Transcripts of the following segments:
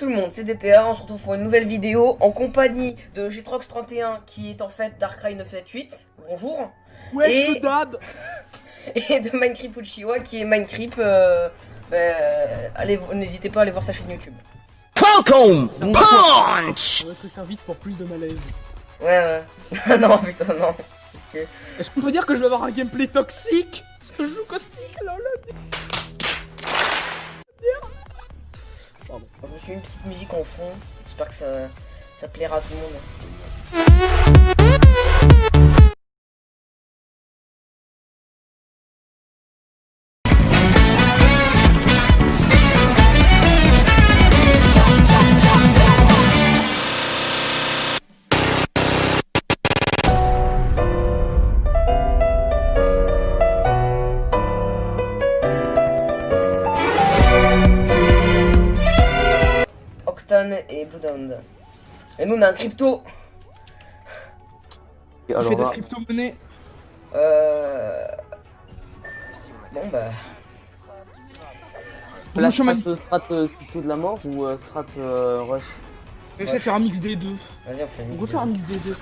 tout le monde, c'est DTA, on se retrouve pour une nouvelle vidéo en compagnie de Gtrox31 qui est en fait Darkrai 978, bonjour. Ouais, Et... dab. Et de Minecraft Uchiwa qui est Minecraft, n'hésitez pas à aller voir sa chaîne YouTube. Falcon Punch. Votre service pour plus de malaise. Ouais. Non, putain, non. Est-ce qu'on peut dire que je vais avoir un gameplay toxique? Parce que je joue caustique, lol. Pardon. Je me suis mis une petite musique en fond, j'espère que ça plaira à tout le monde. Et Bloodhound. Et nous on a un crypto. Je fais de la crypto-monnaie. Bon bah. La strat plutôt de la mort ou strat rush? On essaie de faire un mix des deux. Vas-y, on fait un mix. On va faire un mix des deux.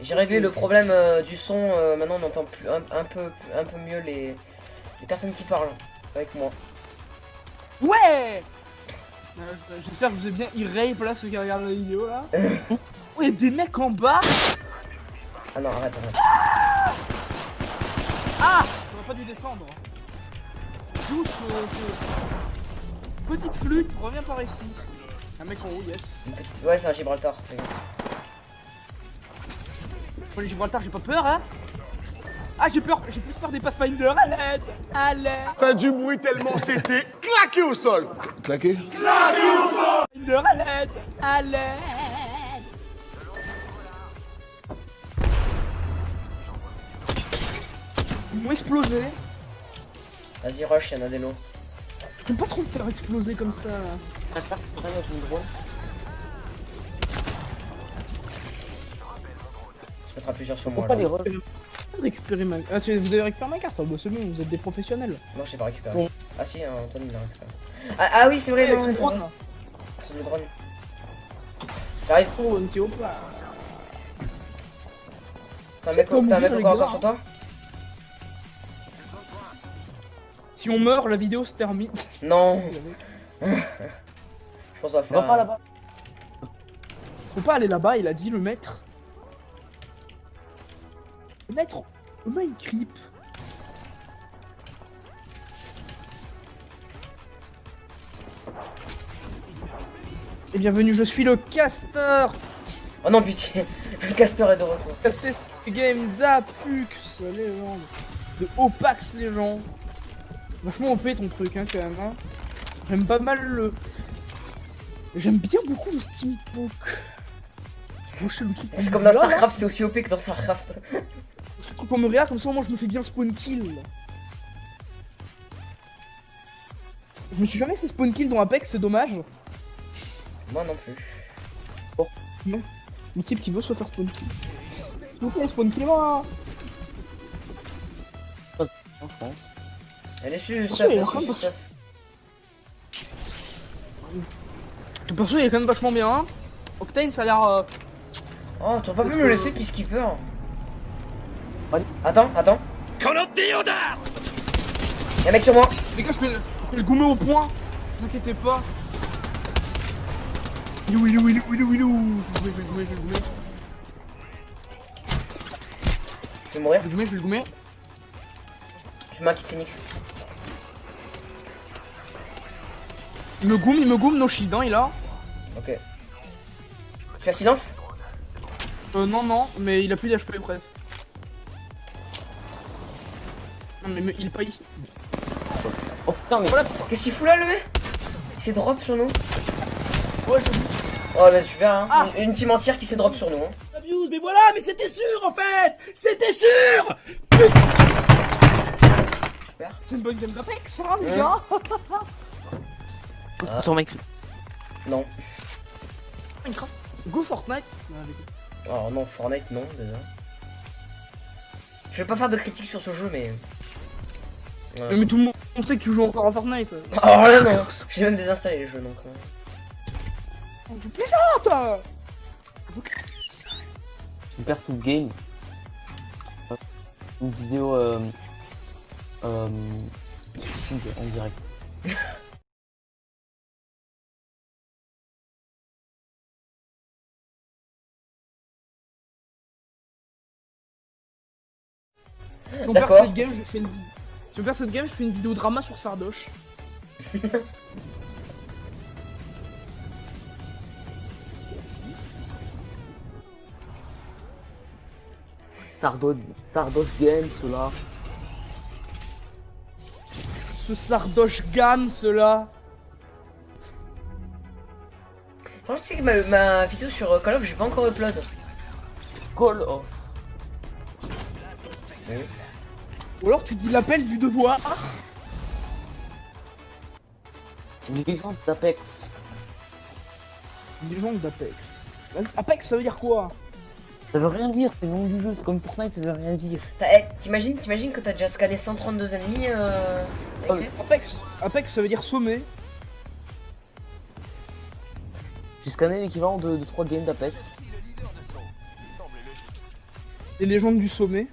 J'ai réglé le problème du son, maintenant on entend plus, un peu mieux les personnes qui parlent avec moi. Ouais. J'espère que vous avez bien e-rape là, ceux qui regardent la vidéo là. Oh, y'a des mecs en bas. Ah non, arrête. Ah, j'aurais pas dû descendre. Douche, petite flûte, reviens par ici. Un mec en haut, yes. Ouais, c'est un Gibraltar. Pour les Gibraltar, j'ai pas peur, hein. Ah, j'ai peur, j'ai plus peur des Pathfinder, à l'aide. Fait du bruit tellement c'était claqué au sol. Claqué? Pathfinder, à l'aide. Ils m'ont explosé. Vas-y, rush, y'en a des lots. J'aime pas trop me faire exploser comme ça. Se mettra plusieurs sur moi. Pourquoi Là. les rush? Récupérer ma... Ah, vous avez récupéré ma carte? Bah c'est bon, vous êtes des professionnels. Non, j'ai pas récupéré. Bon. Ah si, Anthony il l'a récupéré. Ah oui, c'est vrai, non, c'est vrai. Là. C'est le drone. J'arrive. Oh, on était au plat. T'as un mec encore sur toi? Si on meurt, la vidéo se termine. Non. Je pense qu'on va faire. Va pas là-bas. Faut pas aller là-bas, il a dit le maître. Le maître, on a une creep. Et bienvenue, je suis le casteur. Oh non, pitié. Le casteur est de retour. Casté game d'Apux, légende. De Opax légende. Vachement OP ton truc, hein, quand même. Hein. J'aime pas mal le. J'aime bien beaucoup le steampunk. C'est comme dans StarCraft, c'est aussi OP que dans StarCraft. Le truc pour me réa, comme ça, moi je me fais bien spawn kill. Je me suis jamais fait spawn kill dans Apex, c'est dommage. Moi non plus. Bon, non. Le type qui veut se faire spawn kill. S'il vous plaît, spawn kill moi. Elle est su, stuff. Le perso il est quand même vachement bien. Hein. Octane ça a l'air. Oh, tu aurais pas pu me laisser Peacekeeper. Attends. Y'a un mec sur moi. Les gars, je fais le goumé au point. Ne t'inquiétez pas. Il est où? Je vais le goumer. Je vais mourir. Je vais le goumer. Je mets un kit Phoenix. Il me goome, no shield, hein, il a. Ok. Tu as silence? Non, mais il a plus d'HP presque. Non, mais il est pas ici. Oh putain, mais Voilà, qu'est-ce qu'il fout là le mec? Il s'est drop sur nous. Ouais, je Oh bah super hein. Ah. Une team entière qui s'est drop sur nous hein. abuse, mais voilà, mais c'était sûr en fait. C'était sûr. Super. C'est une bonne game d'Apex, hein, les gars. attends mec. Non. Minecraft. Go Fortnite. Alors non, Fortnite, non, déjà. Je vais pas faire de critique sur ce jeu, mais... Ouais. Mais tout le monde sait que tu joues encore à Fortnite. Alors là, non. J'ai même désinstallé les jeux, donc... Je plaisante. Je perds cette game. Une vidéo suicide en direct. Si on perd D'accord. cette game, je fais une... Si on perd cette game, je fais une vidéo drama sur Sardoche. Sardoche game, cela. Ce Sardoche gamme, cela. Franchement, tu sais que ma vidéo sur Call of, j'ai pas encore upload. Call of. Ou alors tu dis l'appel du devoir. Légende d'Apex. Légende d'Apex. Apex, ça veut dire quoi? Ça veut rien dire, c'est le nom du jeu, c'est comme Fortnite, ça veut rien dire. T'imagines que t'as déjà scanné 132 ennemis avec Apex, ça veut dire sommet. J'ai scanné l'équivalent de 3 games d'Apex. Les légendes du sommet.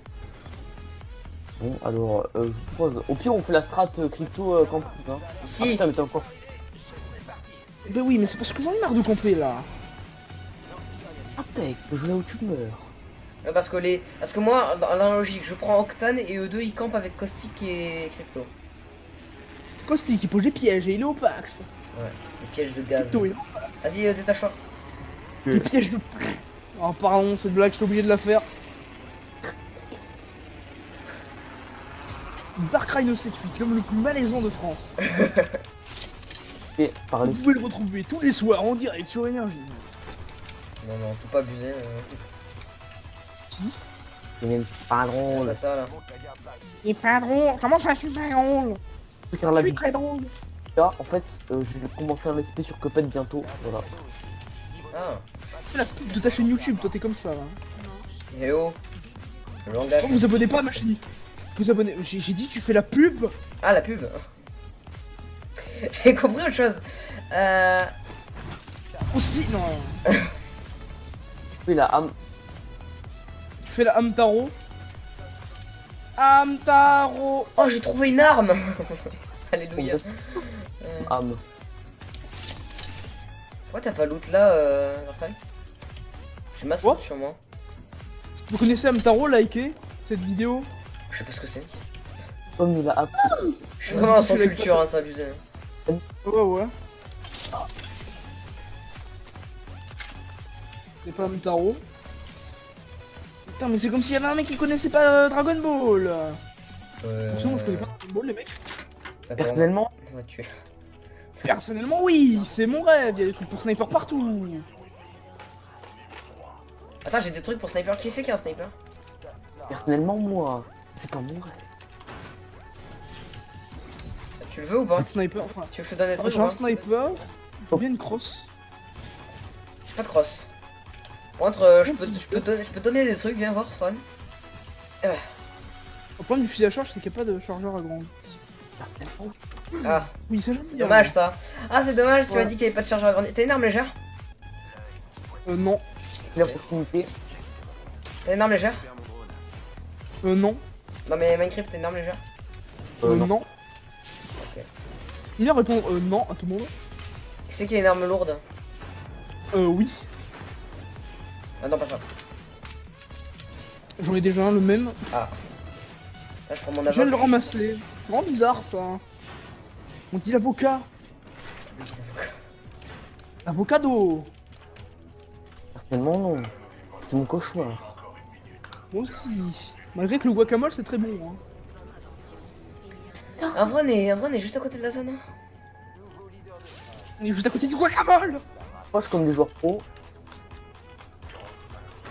Bon, alors, je vous propose. Au pire, on fait la strat crypto campus. Hein. Ici. Ah putain, mais t'es encore. Ben oui, mais c'est parce que j'en ai marre de camper là. Apex, le jeu là où tu meurs. Parce que moi, dans la logique, je prends Octane et eux deux ils campent avec Caustic et Crypto. Caustic, il pose des pièges et il est au Pax. Ouais, les pièges de gaz. Crypto, Vas-y, détache-toi. des pièges de... Oh pardon, cette blague, j'étais obligé de la faire. Dark Rhino 78, l'homme le plus malaisant de France. Et parler. Vous pouvez le retrouver tous les soirs en direct sur Énergie. Non, non, faut pas abuser. Si. C'est même pas C'est drôle. pas ça là. C'est pas drôle, comment ça je suis pas drôle? Je vais faire la Je suis vidéo. très drôle. Là, en fait, je vais commencer un let's play sur Cuphead bientôt. Voilà. Ah, C'est la pub de ta chaîne YouTube, toi t'es comme ça. Hein. et oh. Le langage. Oh, vous abonnez pas à ma chaîne. Vous abonnez. J'ai dit tu fais la pub. Ah, la pub. J'ai compris autre chose. Aussi, non. Oui, la âme. Tu fais la Hamtaro. Hamtaro. Oh, j'ai trouvé une arme. Alléluia. Âme. Pourquoi t'as pas loot là, Raphaël? J'ai ma Quoi loot sur moi. Vous connaissez Hamtaro, likez cette vidéo. Je sais pas ce que c'est. Comme il a appris. Je suis vraiment sans Je l'ai culture, hein, c'est abusé. Ouais, ouais. C'est pas Hamtaro. Putain, mais c'est comme s'il y avait un mec qui connaissait pas Dragon Ball. Attention, je connais pas Dragon Ball, les mecs. D'accord, Personnellement, on va tuer. Personnellement, oui, c'est mon rêve. Il y a des trucs pour sniper partout. Attends, j'ai des trucs pour sniper. Qui c'est qui a un sniper? moi, c'est pas mon rêve. Tu le veux ou pas? Un sniper, enfin. Tu veux que je te donne des trucs J'ai ou un pas? sniper. J'ai bien une crosse. J'ai pas de cross. Par contre, je peux te donner des trucs, viens voir, Swan. Le problème du fusil à charge, c'est qu'il n'y a pas de chargeur à grande. Ah, Oui, c'est c'est dommage ça. Ah, c'est dommage, tu m'as Ouais. dit qu'il y avait pas de chargeur à grande. T'as une arme légère? Non. La proximité. T'as une arme légère? Non. Non, mais Minecraft, t'as une arme légère? Non. Ok. Viens répondre non à tout le monde. Qui c'est qui a une arme lourde? Oui. Ah non, pas ça. J'en ai déjà un, le même. Ah. Là, je prends mon Je viens de le avocat. ramasser. C'est vraiment bizarre ça. On dit l'avocat. Avocado. Personnellement, non. C'est mon cauchemar. Moi aussi. Malgré que le guacamole c'est très bon. Hein. Un vrai, on est juste à côté de la zone. Hein. On est juste à côté du guacamole. Moi, je suis comme des joueurs pro.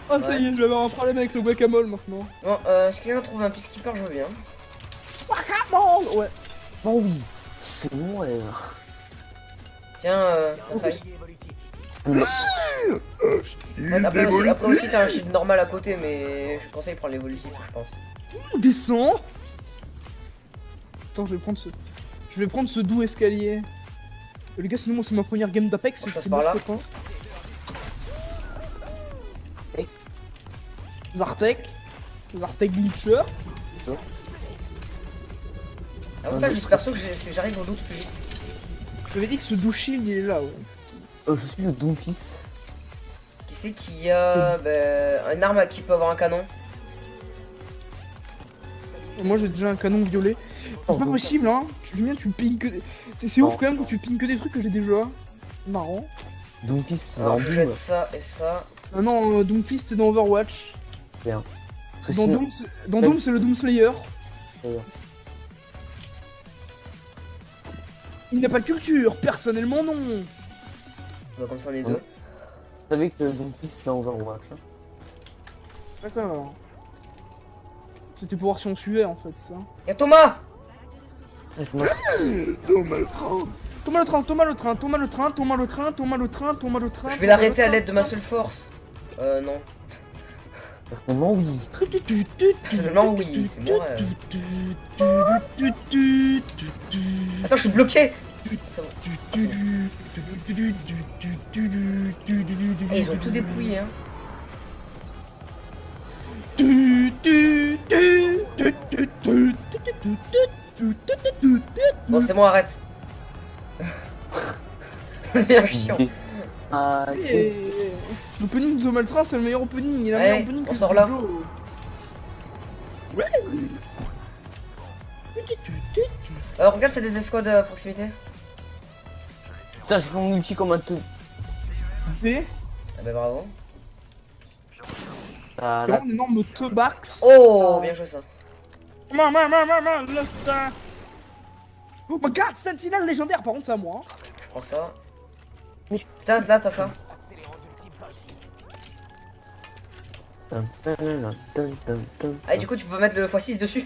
Ah ça y est, je vais avoir un problème avec le guacamole maintenant. Bon, si quelqu'un trouve un peacekeeper, je veux bien. Guacamole. Ouais. Bon, oui. C'est mon rêve. Tiens, ta faille. Il Ouais, après, aussi, démolit. après aussi, t'as un shield normal à côté, mais je conseille de prendre l'évolutif, je pense. On descend. Attends, je vais prendre ce doux escalier. Les gars, sinon moi c'est ma première game d'Apex, Moi, je passe c'est par mon là. copain. Zartek Glitcher. L'avantage de ce perso, c'est que j'arrive au loot plus vite. Je t'avais dit que ce doux shield il est là, ouais. Je suis le Doomfist. Qui c'est qui a une arme qui peut avoir un canon? Moi j'ai déjà un canon violet. C'est pas possible, hein. Tu viens, tu pings que. C'est ouf quand même que tu pings que des trucs que j'ai déjà. Marrant. Doomfist, c'est Alors en je Doom. jette ça et ça. Ah non, Doomfist c'est dans Overwatch. Bien. Dans Doom, dans Doom c'est le Doom Slayer. Slayer. Il n'a pas de culture, personnellement non. Bah, comme ça on est Ouais. deux. Vous savez que Doomfist c'est dans Overwatch. Hein. D'accord. C'était pour voir si on suivait en fait ça. Y'a Thomas! Ça, je me- Thomas le train. Je vais l'arrêter à l'aide de ma seule force. Non. Personnellement, oui. Personnellement, oui, c'est mon rêve. Attends, je suis bloqué! Ça va. Ah, c'est bon. Eh, ils ont tout dépouillé, hein. Bon, c'est bon, arrête. C'est bien chiant. Ah, Et l'opening de Thomas le train c'est le meilleur opening. Il a Ouais, le meilleur opening on que sort là. Jojo. Alors, regarde, c'est des escouades à proximité. Putain, j'ai fait mon ulti comme un te. B. Ah bah bravo. Ah, C'est là, vraiment un énorme Tobax. Oh, bien joué ça. Oh my god, Sentinelle légendaire, par contre c'est à moi. Hein. Je prends ça. Putain, là, t'as ça. Ah, et du coup, tu peux mettre le x6 dessus.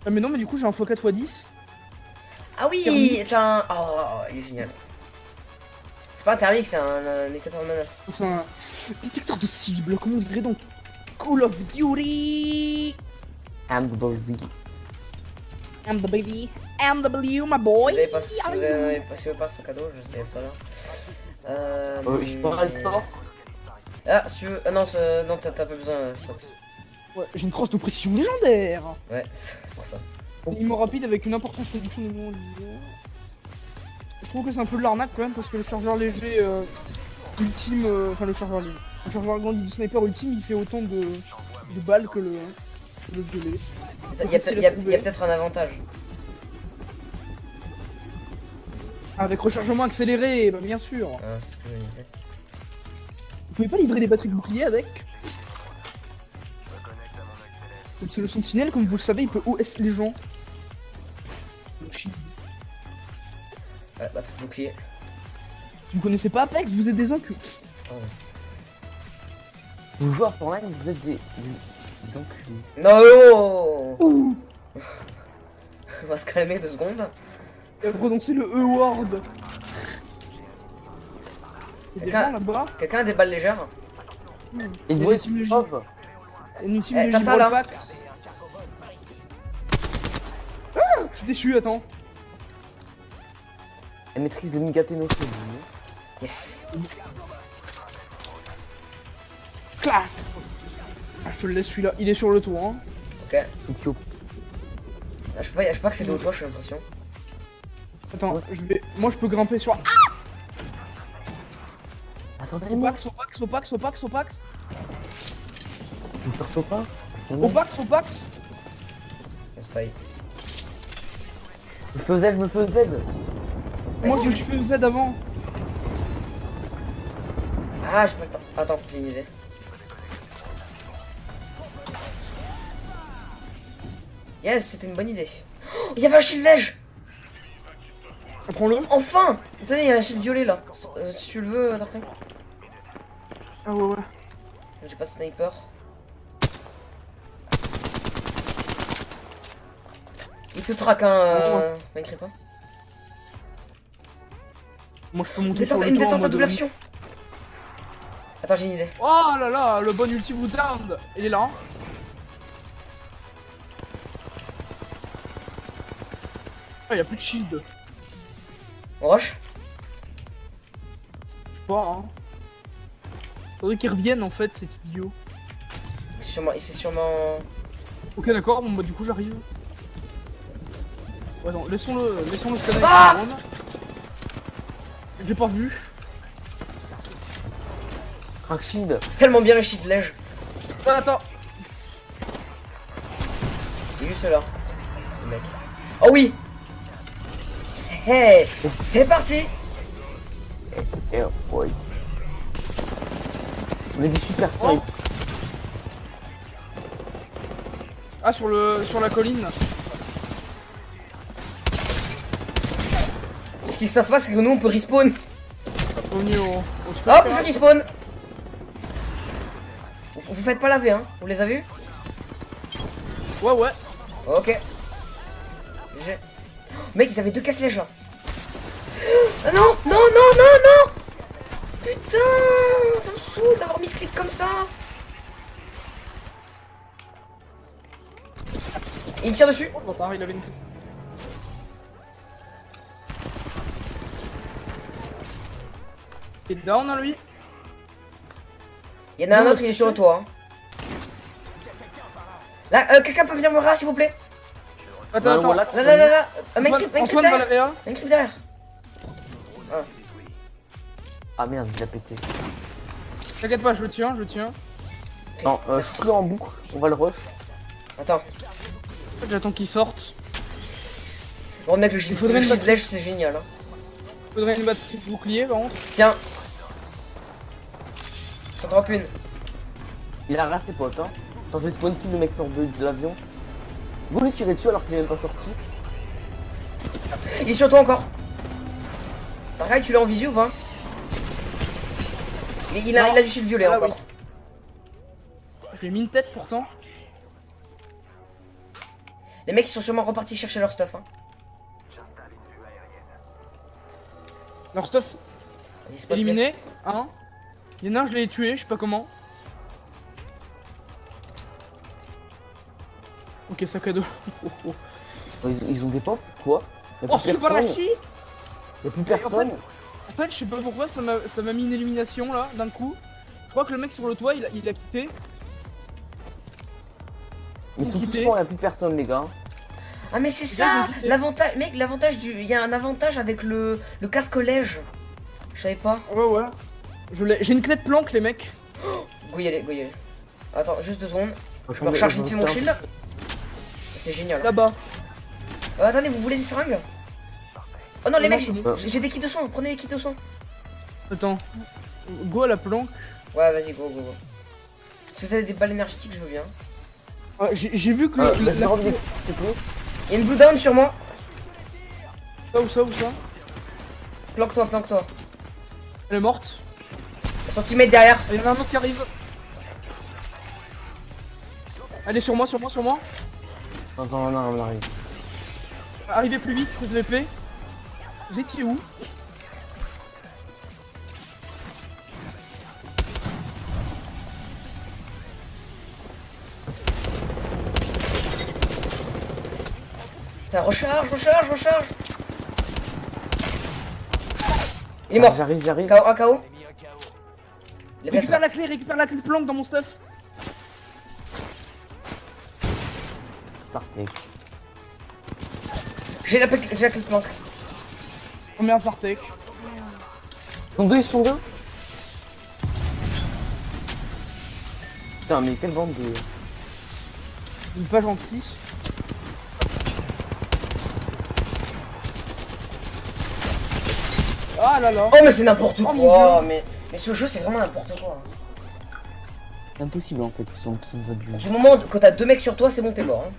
Ah mais non mais du coup j'ai un x4x10. Ah oui, t'as un... Oh, il est génial. C'est pas un thermique, c'est un équateur de menace. C'est un détecteur de cible, comme on dirait dans Call of Duty. I'm the baby. I'm the baby. MW my Si boy. vous avez pas, si vous avez pas, si vous avez pas ce cadeau, je sais ça là. J'ai pas le fort. Ah, si tu veux... Ah non, non t'as pas besoin, Strox. Ouais, j'ai une crosse de précision légendaire. Ouais, c'est pour ça. Immo rapide avec une importante réduction de mouvement linéaire. Je trouve que c'est un peu de l'arnaque quand même parce que le chargeur léger ultime, enfin le chargeur léger, le chargeur grand du sniper ultime il fait autant de balles que le violet. Il y a peut-être un avantage. Avec rechargement accéléré, bah bien sûr. Ah, c'est ce que je me disais. Vous pouvez pas livrer des batteries de bouclier avec? C'est le sentinelle, comme vous le savez, il peut OS les gens. Ouais, batterie de bouclier. Si vous connaissez pas Apex, vous êtes des incultes. Oh. Vous jouez à Fortnite, vous êtes des enculés. Non. Ouh. On va se calmer 2 secondes. Il a prononcé le E-word. Il y a des Quelqu'un- gens là-bas. Quelqu'un a des balles légères? Et Il y vous a êtes des teams pauvres. une ultime Eh, de t'as ça, là. Gibralpax. Ah, je suis déçu, attends. Elle maîtrise le Migateno, c'est vous. Yes. Clac. Ah, je te le laisse celui-là, il est sur le toit. Hein. Ok. Fukio. Ah, je peux pas accéder au toit, j'ai l'impression. Attends, Ouais. je vais. Moi je peux grimper sur. Attendez-moi. Opax. Ne sortez pas. C'est bon. Opax. On se taille. Je me fais Z. Moi je fais Z avant. Ah, j'ai pas le temps. Attends, j'ai une idée. Yes, c'était une bonne idée. Oh, il y avait un shield beige. Prends-le. Enfin. Tenez, il y a un shield violet là. Si tu le veux, Darkrai. Ah ouais. J'ai pas de sniper. Il te traque, hein. M'inquiète pas. Moi je peux monter sur le Une toit en détente à mode... double action. Attends, j'ai une idée. Oh là là, le bon ulti vous down. Il est là. Ah, il a plus de shield. On rush? Je sais pas, hein. Faudrait qu'il revienne en fait, cet idiot. C'est sûrement... Ok, d'accord, bon bah du coup j'arrive. Ouais, non, laissons-le scanner Ah avec le drone. Je l'ai pas vu. Crack shield. C'est tellement bien le shit de lège. Attends. Il est juste là. Le mec. Oh oui. Hey, c'est parti. Et ouais. On a des super snipes. Ah, sur la colline. Ce qu'ils savent pas, c'est que nous on peut respawn. Revenu au Hop, je respawn. Vous faites pas laver, hein. Vous les avez vus? Ouais, ouais. Ok. J'ai... Mec, ils avaient deux casse-lèges là. Ah non, non, non, non, non. Putain, ça me saoule d'avoir mis ce clic comme ça. Il me tire dessus. Oh, le bâtard, il avait une... Il est down, hein, lui. Il y en a un autre qui est sur le toit. Hein. Là, quelqu'un peut venir me ras s'il vous plaît? Attends, attends. voilà. Là. Un mec Antoine, creep Antoine derrière. Valeria. Un creep derrière. Ah merde, il a pété. T'inquiète pas, je le tiens, je le tiens. Non, je suis en boucle, on va le rush. Attends. J'attends qu'il sorte. Bon mec, le Il faudrait shit une de lèche c'est génial. Hein. Faudrait une batterie de bouclier, par contre. Tiens. Je t'en drop une. Il a ras ses potes, hein. Quand je vais spawn kill, le mec sort de l'avion. Vous lui tirez dessus alors qu'il est même pas sorti. Il est sur toi encore. Pareil, tu l'as en visu ou pas? Il a du shield violet Ah, encore. Je lui ai mis une tête pourtant. Les mecs ils sont sûrement repartis chercher leur stuff. Hein. Leur stuff Vas-y, spot éliminé. Hein. Il y en a un, je l'ai tué, je sais pas comment. Ok, sac à dos. Oh. Ils ont des pop, quoi? Y'a Oh, plus super personne. lâchi. Y'a plus personne. En fait, je sais pas pourquoi ça m'a mis une élimination là, d'un coup. Je crois que le mec sur le toit, il a quitté. Ils sont tous quittés. morts, y'a plus personne, les gars. Ah mais c'est Les gars, ça ils ont quitté. l'avantage, mec, l'avantage du... Il y a un avantage avec le casque collège. Je savais pas. Ouais. J'ai une clé de planque, les mecs. Go y aller, go y aller. Attends, juste 2 secondes. Je Je me recharge vite fait mon shield. C'est génial. Là-bas. Attendez, vous voulez des seringues? Oh non les non, mecs, c'est bon. j'ai des kits de soins, prenez les kits de soins. Attends. Go à la planque. Ouais vas-y, go. Si vous avez des balles énergétiques, je veux bien. Ouais, j'ai vu que S'il la... te plaît. Il y a une blue down sur moi. Où ça Planque-toi. Elle est morte. Son teammate derrière. Il y en a un autre qui arrive. Elle est sur moi. Attends, on arrive. Arrivez plus vite, SVP. Vous étiez où? Putain, recharge. Il est mort. J'arrive. KO, un KO. Il est Récupère bien. la clé de planque dans mon stuff. Sartek. J'ai la clé de planque. Oh merde, Zartek. Ils sont deux. Putain, mais quelle bande de... Il est pas gentil. Ah là là. Oh mais c'est n'importe Oh, mon quoi. Mais ce jeu c'est vraiment n'importe quoi. C'est impossible en fait, ils sont tous adultes. Du moment que t'as 2 mecs sur toi, c'est bon, t'es mort. Hein.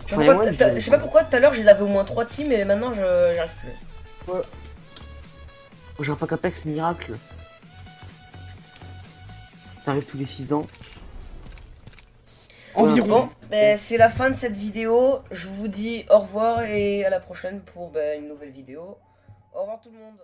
Je sais pas pourquoi tout à l'heure j'ai lavé au moins 3 teams et maintenant j'arrive plus. J'ai pas qu'Apex miracle. T'arrives tous les 6 ans. Environ. Bon, ben, c'est la fin de cette vidéo. Je vous dis au revoir et à la prochaine pour une nouvelle vidéo. Au revoir tout le monde.